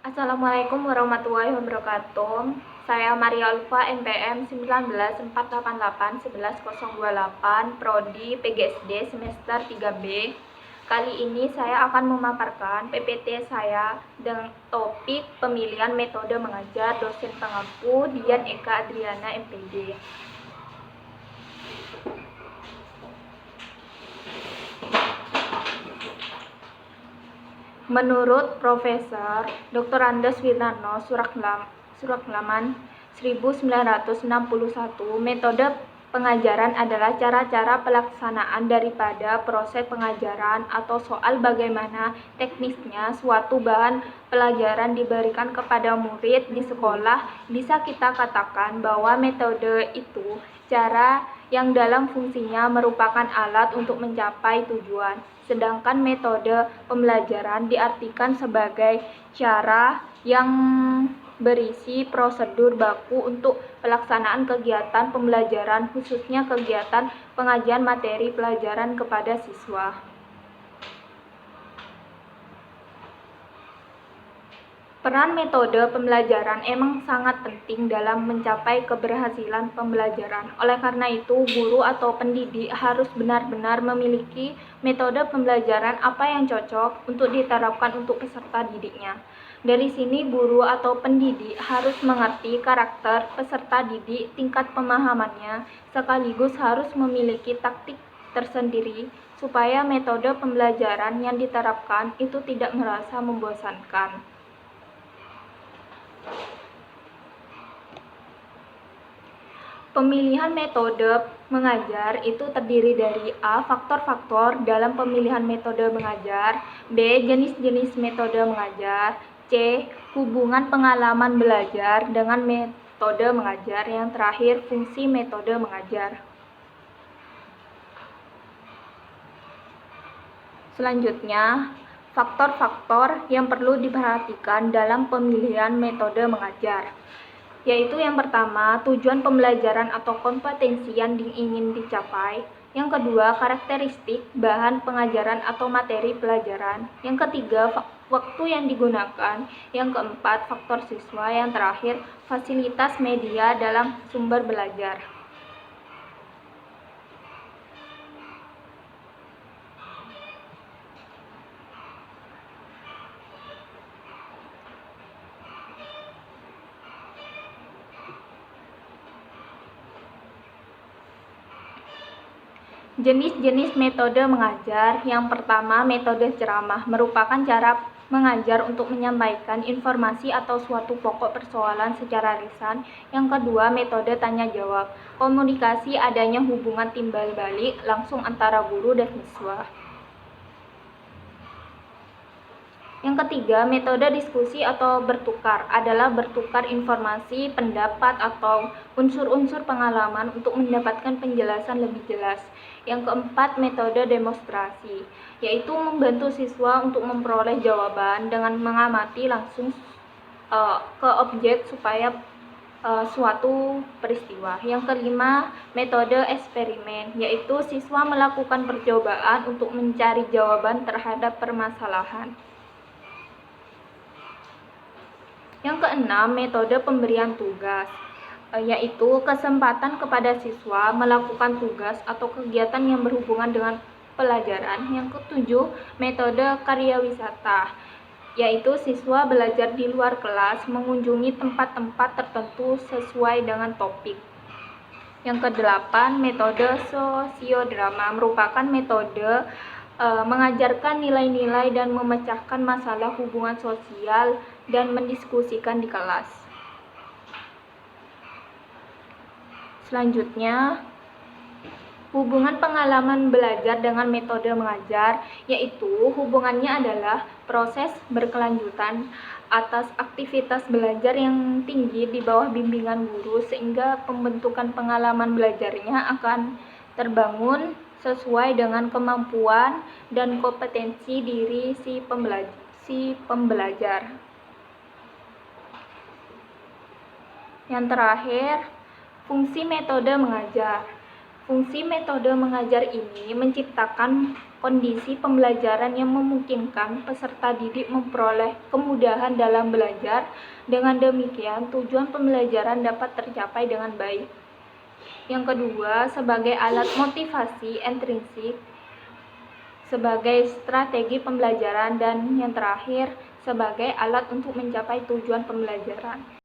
Assalamualaikum warahmatullahi wabarakatuh. Saya Maria Ulfa, NPM 19488 Prodi PGSD semester 3B. Kali ini saya akan memaparkan PPT saya dengan topik pemilihan metode mengajar dosen pengampu Dian Eka Adriana MPD. Menurut Profesor Dr. Andes Wirnarno Suraklaman 1961, metode pengajaran adalah cara-cara pelaksanaan daripada proses pengajaran atau soal bagaimana teknisnya suatu bahan pelajaran diberikan kepada murid di sekolah. Bisa kita katakan bahwa metode itu cara yang dalam fungsinya merupakan alat untuk mencapai tujuan. Sedangkan metode pembelajaran diartikan sebagai cara yang berisi prosedur baku untuk pelaksanaan kegiatan pembelajaran, khususnya kegiatan pengajian materi pelajaran kepada siswa. Peran metode pembelajaran emang sangat penting dalam mencapai keberhasilan pembelajaran. Oleh karena itu, guru atau pendidik harus benar-benar memiliki metode pembelajaran apa yang cocok untuk diterapkan untuk peserta didiknya. Dari sini, guru atau pendidik harus mengerti karakter peserta didik, tingkat pemahamannya, sekaligus harus memiliki taktik tersendiri supaya metode pembelajaran yang diterapkan itu tidak merasa membosankan. Pemilihan metode mengajar itu terdiri dari A. Faktor-faktor dalam pemilihan metode mengajar, B. Jenis-jenis metode mengajar, C. Hubungan pengalaman belajar dengan metode mengajar, yang terakhir fungsi metode mengajar. Selanjutnya, faktor-faktor yang perlu diperhatikan dalam pemilihan metode mengajar, yaitu yang pertama, tujuan pembelajaran atau kompetensi yang ingin dicapai. Yang kedua, karakteristik bahan pengajaran atau materi pelajaran. Yang ketiga, waktu yang digunakan. Yang keempat, faktor siswa. Yang terakhir, fasilitas media dalam sumber belajar. Jenis-jenis metode mengajar. Yang pertama, metode ceramah merupakan cara mengajar untuk menyampaikan informasi atau suatu pokok persoalan secara lisan. Yang kedua, metode tanya jawab, komunikasi adanya hubungan timbal balik langsung antara guru dan siswa. Yang ketiga, metode diskusi atau bertukar adalah bertukar informasi, pendapat, atau unsur-unsur pengalaman untuk mendapatkan penjelasan lebih jelas. Yang keempat, metode demonstrasi, yaitu membantu siswa untuk memperoleh jawaban dengan mengamati langsung ke objek supaya suatu peristiwa. Yang kelima, metode eksperimen, yaitu siswa melakukan percobaan untuk mencari jawaban terhadap permasalahan. Yang keenam, metode pemberian tugas, yaitu kesempatan kepada siswa melakukan tugas atau kegiatan yang berhubungan dengan pelajaran. Yang ketujuh, metode karya wisata, yaitu siswa belajar di luar kelas, mengunjungi tempat-tempat tertentu sesuai dengan topik. Yang kedelapan, metode sosiodrama merupakan metode mengajarkan nilai-nilai dan memecahkan masalah hubungan sosial dan mendiskusikan di kelas. Selanjutnya, hubungan pengalaman belajar dengan metode mengajar, yaitu hubungannya adalah proses berkelanjutan atas aktivitas belajar yang tinggi di bawah bimbingan guru, sehingga pembentukan pengalaman belajarnya akan terbangun sesuai dengan kemampuan dan kompetensi diri si pembelajar. Yang terakhir, fungsi metode mengajar. Fungsi metode mengajar ini menciptakan kondisi pembelajaran yang memungkinkan peserta didik memperoleh kemudahan dalam belajar. Dengan demikian, tujuan pembelajaran dapat tercapai dengan baik. Yang kedua, sebagai alat motivasi intrinsik, sebagai strategi pembelajaran, dan yang terakhir, sebagai alat untuk mencapai tujuan pembelajaran.